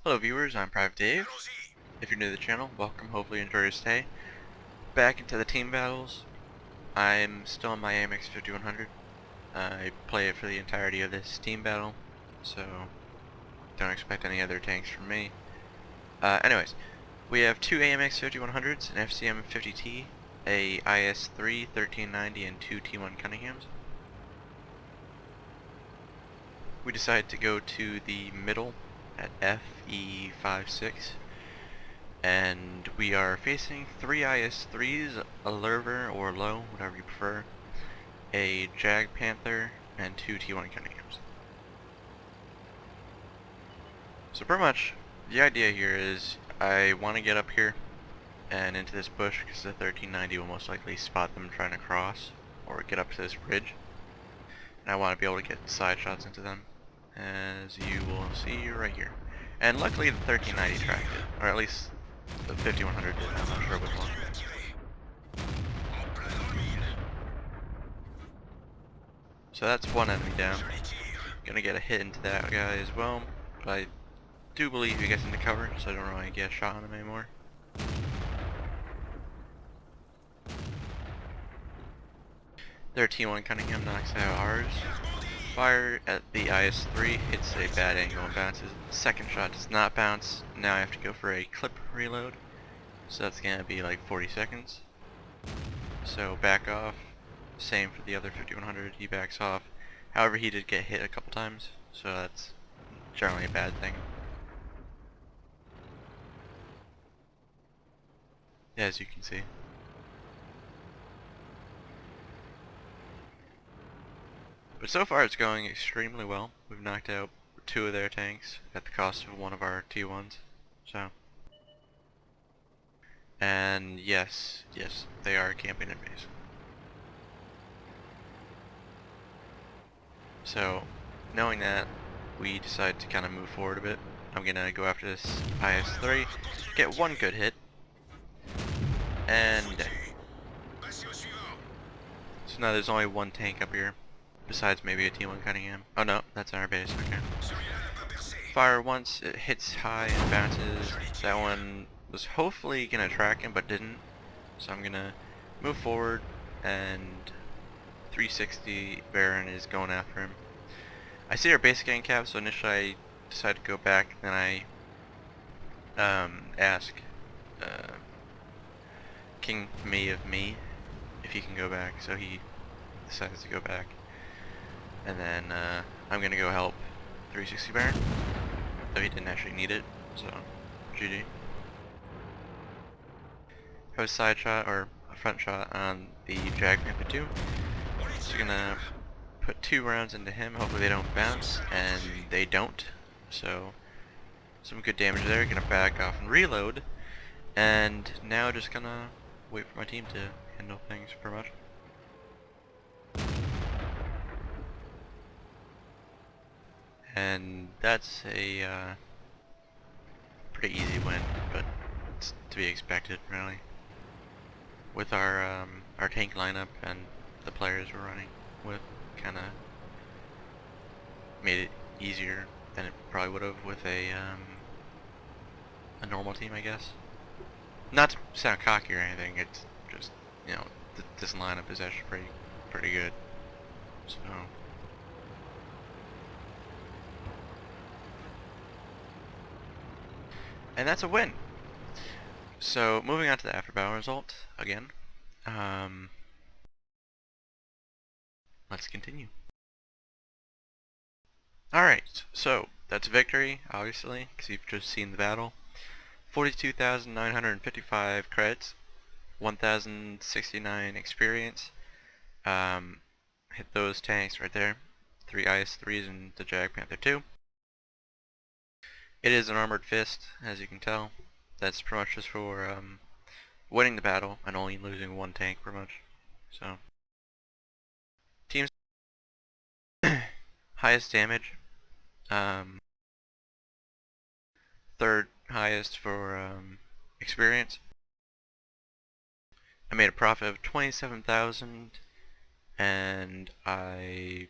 Hello viewers, I'm Private Dave. If you're new to the channel, welcome, hopefully you enjoy your stay. Back into the team battles. I'm still on my AMX 5100. I play it for the entirety of this team battle, so don't expect any other tanks from me. Anyways, we have two AMX 5100s, an FCM 50T, a IS-3 1390, and two T1 Cunninghams. We decided to go to the middle at FE56, and we are facing three IS-3s, a Lurver or Low, whatever you prefer, a Jag Panther, and two T1 Cunninghams. So pretty much, the idea here is I want to get up here and into this bush because the 1390 will most likely spot them trying to cross or get up to this ridge, and I want to be able to get side shots into them, as you will see right here. And luckily the 1390 tracked it, or at least the 5100 did, I'm not sure which one. So that's one enemy down. Gonna get a hit into that guy as well, but I do believe he gets into cover, so I don't really get a shot on him anymore. Their T1 Cunningham knocks out ours. Fire at the IS-3, hits a bad angle and bounces. Second shot does not bounce. Now I have to go for a clip reload, so that's gonna be like 40 seconds. So back off. Same for the other 5100, he backs off. However, he did get hit a couple times, so that's generally a bad thing. As you can see. But so far it's going extremely well. We've knocked out two of their tanks at the cost of one of our T1s. So. And yes, they are camping in base. So, knowing that, we decide to kind of move forward a bit. I'm gonna go after this IS-3, get one good hit, and so now there's only one tank up here, besides maybe a T1 Cunningham. Oh no, that's on our base, okay. Fire once, it hits high and bounces. That one was hopefully gonna track him, but didn't. So I'm gonna move forward, and 360 Baron is going after him. I see our base getting capped, so initially I decided to go back, then I ask King Me of Me if he can go back, so he decides to go back. And then I'm gonna go help 360 Baron, though he didn't actually need it, so GG. Have a side shot, or a front shot, on the Jag Panther 2. So gonna put 2 rounds into him, hopefully they don't bounce, and they don't. So some good damage there, gonna back off and reload, and now just gonna wait for my team to handle things pretty much. And that's a pretty easy win, but it's to be expected really. With our tank lineup and the players we're running with, kind of made it easier than it probably would have with a normal team, I guess. Not to sound cocky or anything, it's just, you know, this lineup is actually pretty good. So. And that's a win. So moving on to the after battle result again. Let's continue. Alright, so that's a victory, obviously, because you've just seen the battle. 42,955 credits, 1,069 experience. Hit those tanks right there. 3 IS-3s and the Jag Panther 2. It is an armored fist, as you can tell. That's pretty much just for winning the battle and only losing one tank pretty much. So teams highest damage, third highest for experience. I made a profit of 27,000, and I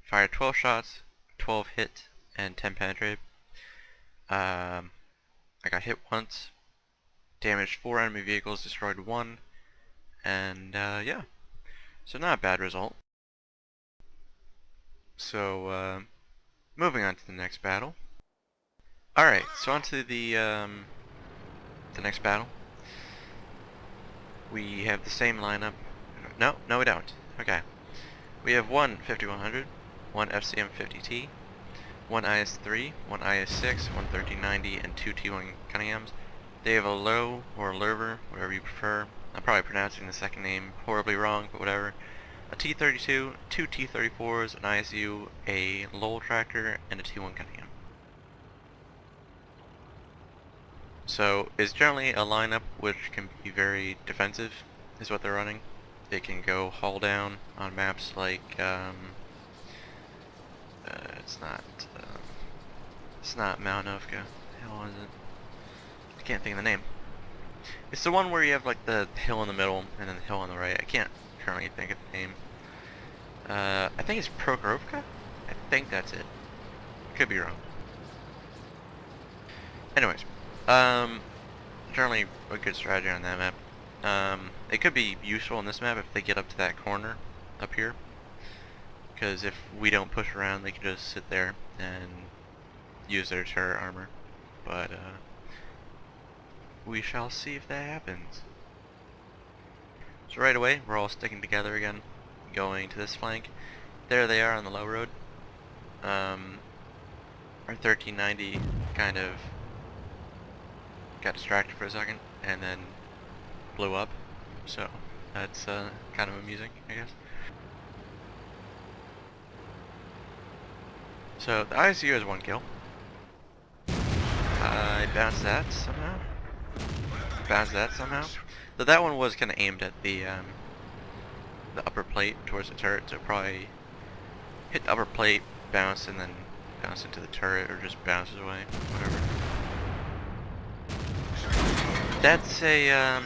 fired 12 shots, 12 hit, and 10 penetrated. I got hit once, damaged 4 enemy vehicles, destroyed 1, and yeah, so not a bad result. So moving on to the next battle. Alright, so on to the next battle. We have the same lineup. No, we don't. Okay. We have one 5100, one FCM 50T, one IS-3, one IS-6, one 1390, and two T1 Cunninghams. They have a low or a lurver, whatever you prefer. I'm probably pronouncing the second name horribly wrong, but whatever. A T-32, two T-34s, an ISU, a Lowell tractor, and a T1 Cunningham. So it's generally a lineup which can be very defensive, is what they're running. They can go haul down on maps like it's not Mount Novka. Hell is it? I can't think of the name. It's the one where you have like the hill in the middle and then the hill on the right. I can't currently think of the name. I think it's Prokhorovka? I think that's it. Could be wrong. Anyways, generally a good strategy on that map. It could be useful in this map if they get up to that corner up here, because if we don't push around, they can just sit there and use their turret armor. But we shall see if that happens. So right away, we're all sticking together again, going to this flank. There they are on the low road. Our 1390 kind of got distracted for a second and then blew up, so that's kind of amusing, I guess. So the ISU has 1 kill. I bounced that somehow. Though that one was kind of aimed at the upper plate towards the turret, so probably hit the upper plate, bounce, and then bounce into the turret, or just bounces away, whatever. That's a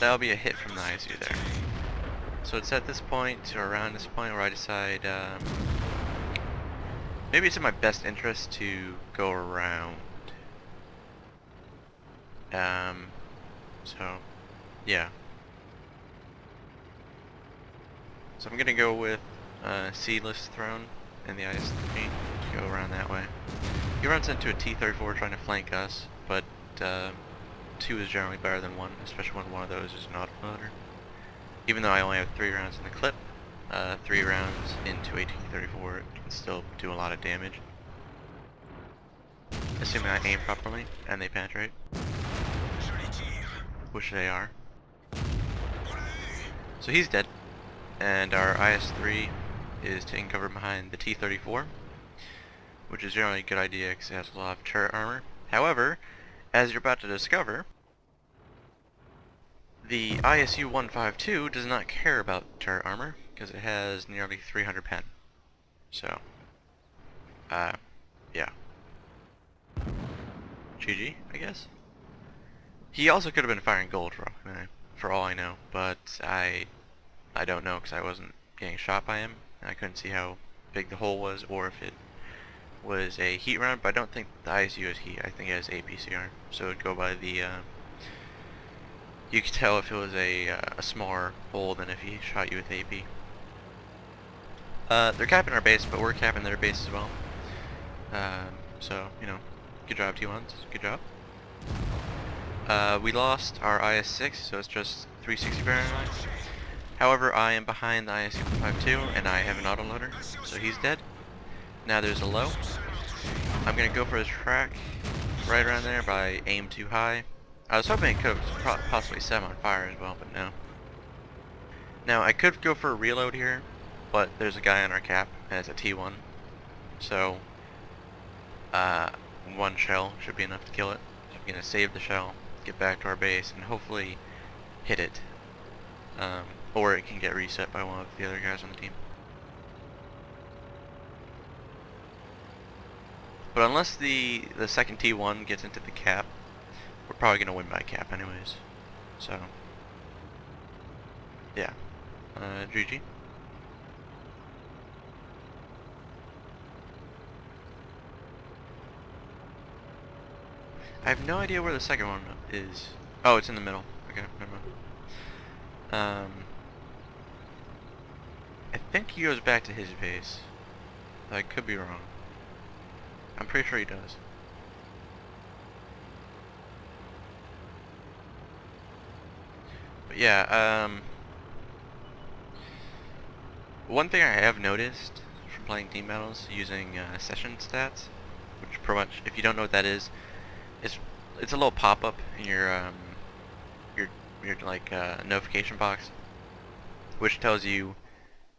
that'll be a hit from the ISU there. So it's at this point, or around this point, where I decide maybe it's in my best interest to go around. So yeah. So I'm gonna go with Seedless Throne in the IS-3 to go around that way. He runs into a T-34 trying to flank us, but 2 is generally better than 1, especially when one of those is an autoloader. Even though I only have 3 rounds in the clip, 3 rounds into a T-34 can still do a lot of damage. Assuming I aim properly and they penetrate. Which they are. So he's dead. And our IS-3 is taking cover behind the T-34, which is generally a good idea because it has a lot of turret armor. However, as you're about to discover, the ISU-152 does not care about turret armor because it has nearly 300 pen. So, yeah. GG, I guess. He also could have been firing gold for all I know, but I don't know because I wasn't getting shot by him. I couldn't see how big the hole was or if it was a heat round, but I don't think the ISU has heat. I think it has APCR, so it would go by the you could tell if it was a smaller hole than if he shot you with AP. They're capping our base, but we're capping their base as well. So, you know, good job T1s, good job. We lost our IS-6, so it's just 360 Fahrenheit. However, I am behind the ISU-152, and I have an autoloader, so he's dead. Now there's a low. I'm gonna go for his track right around there, but I aimed too high. I was hoping it could have possibly set him on fire as well, but no. Now I could go for a reload here, but there's a guy on our cap, and it's a T1. So, 1 shell should be enough to kill it. So I'm gonna save the shell, get back to our base, and hopefully hit it. Or it can get reset by one of the other guys on the team. But unless the second T1 gets into the cap, we're probably gonna win by cap anyways. So, yeah. GG. I have no idea where the second one is. Oh, it's in the middle. Okay, never mind. I think he goes back to his base. I could be wrong. I'm pretty sure he does. But yeah, one thing I have noticed from playing team battles using session stats, which pretty much, if you don't know what that is, it's a little pop-up in your your like notification box, which tells you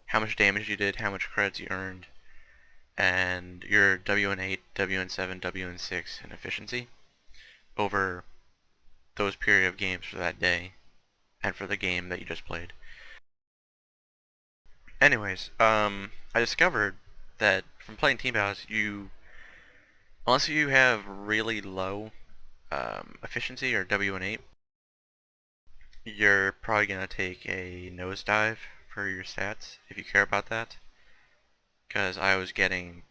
how much damage you did, how much credits you earned, and your WN8, WN7, WN6 and efficiency over those period of games for that day and for the game that you just played. Anyways, I discovered that from playing team battles, unless you have really low efficiency or WN8, you're probably gonna take a nosedive for your stats if you care about that. Because I was getting,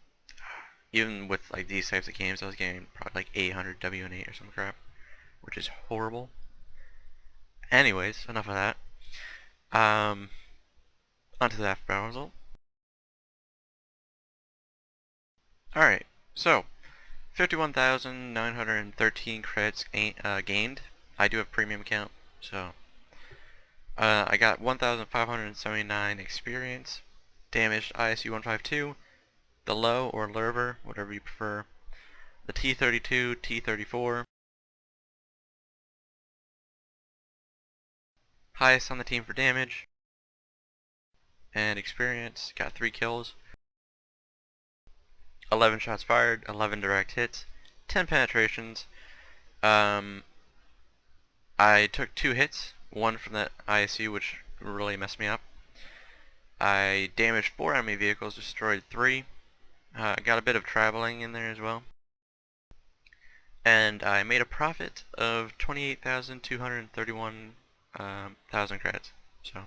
even with like these types of games, I was getting probably like 800 WN8 or some crap, which is horrible. Anyways, enough of that. Um, onto the after battle result. Alright, so 51,913 credits gained. I do have premium account, so I got 1,579 experience, damaged ISU 152, the low or lurver, whatever you prefer, the T32, T34, highest on the team for damage and experience, got 3 kills, 11 shots fired, 11 direct hits, 10 penetrations. I took 2 hits, one from that ISU, which really messed me up. I damaged 4 enemy vehicles, destroyed 3. Got a bit of traveling in there as well. And I made a profit of 28,231 thousand credits. So